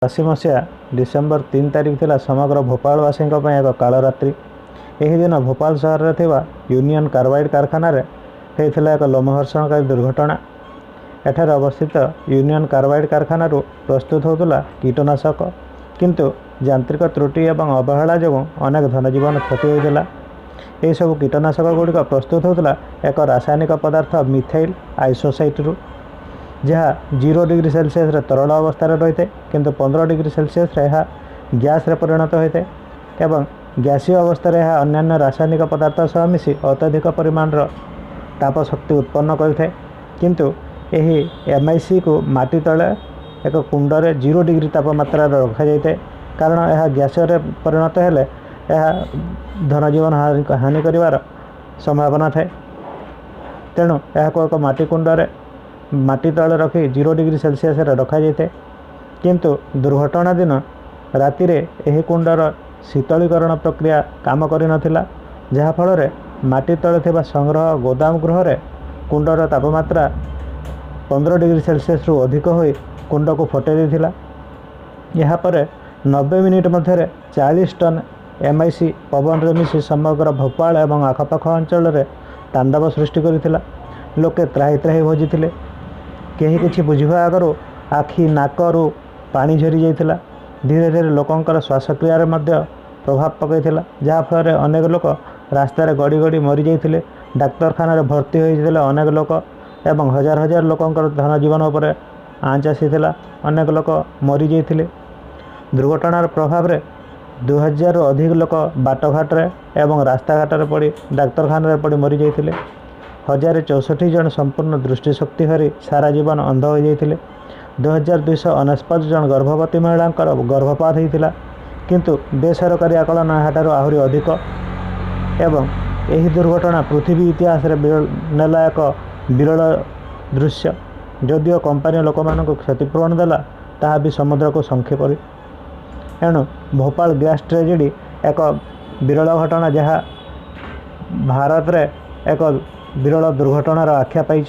2080 मसीहा डिसेम्बर 3 तारिख थिला समग्र भोपालवासी एक कालरात्रि। यही दिन भोपाल सहर में थिबा यूनियन कार्बाइड कारखाना रे होता एक लोमहर्षणकारी दुर्घटना। एठार अवस्थित यूनियन कार्बाइड कारखाना प्रस्तुत होता कीटनाशक, किंतु यांत्रिक त्रुटि एवं अवहेला जो अनेक धनजीवन क्षति होता। यह सब कीटनाशक गुड़िक प्रस्तुत होता एक रासायनिक पदार्थ मिथाइल आइसोसाइट रु, जहाँ 0 डिग्री सेल्सियस तरल अवस्था रही है, किंतु 15 डिग्री सेल्सियस गैस रे परिणत होता है एवं गैसीय अवस्था अन्य रासायनिक पदार्थ सह मिसी अत्यधिक परिमाण ताप शक्ति उत्पन्न करें। किंतु यही MIC को माटी तले एक कुंडरे 0 डिग्री तापमात्रा रखा जाए, कारण यह गैसीय परिणत हेले यह धनजीवन हानि कर संभावना थाए। तेणु यह एक माटी कुंडरे माटी तले रखी 0 डिग्री सेल्सियस रखा जाए, किंतु दुर्घटना दिन राति रे यही कुंडर शीतलीकरण प्रक्रिया काम करि नथिला, जहा फल माटी तले थिबा संग्रह गोदाम गृह रे कुंडर तापमात्रा 15 डिग्री सेल्सियस रु अधिक होई कुंड को फटे देथिला। यहाँ पर 90 मिनिट मध्य 40 टन MIC पवन रे मिसी समग्र भोपाल एवं आखपाख अंचल रे तांडव सृष्टि करथिला। लोके त्राही त्राही भजिथिले। केही किछि बुझिबा आगरो आखि नाकरू पानी झरी जाइथिला। धीरे धीरे लोकंकर श्वासक्रिया रे मध्य प्रभाव पकईथिला, जहा फल अनेक लोक रास्ता रे गड़ी गड़ी मरी जाइथिले। डाक्तरखाना रे भर्ती होइथिले अनेक लोक एवं हजार हजार लोकंकर धन जीवन उपर आँच आसीथिला। अनेक लोक मरी जाइथिले। दुर्घटनार प्रभाव रे 2000 रु अधिक लोक बाटघाट रे एवं रास्ता घाट रे पड़ी डाक्तरखाना रे पड़ी मरी जाइथिले। 1064 जन संपूर्ण दृष्टिशक्ति हरी सारा जीवन अंध हो जाइथिले। 2249 जन गर्भवती महिला गर्भपात होता, किंतु बेसरकारी आकलन यहाँ आहरी अधिक। एवं यही दुर्घटना पृथ्वी इतिहास नेला एक विरल दृश्य। जदिओ कंपानी लोक मानक क्षतिपूरण देला, ताहा भी समुद्र को संख्य करी। एणु भोपाल गैस ट्रेजेडी एक विरल घटना, जहाँ भारत रे एक विरल दुर्घटनार आख्या पाई।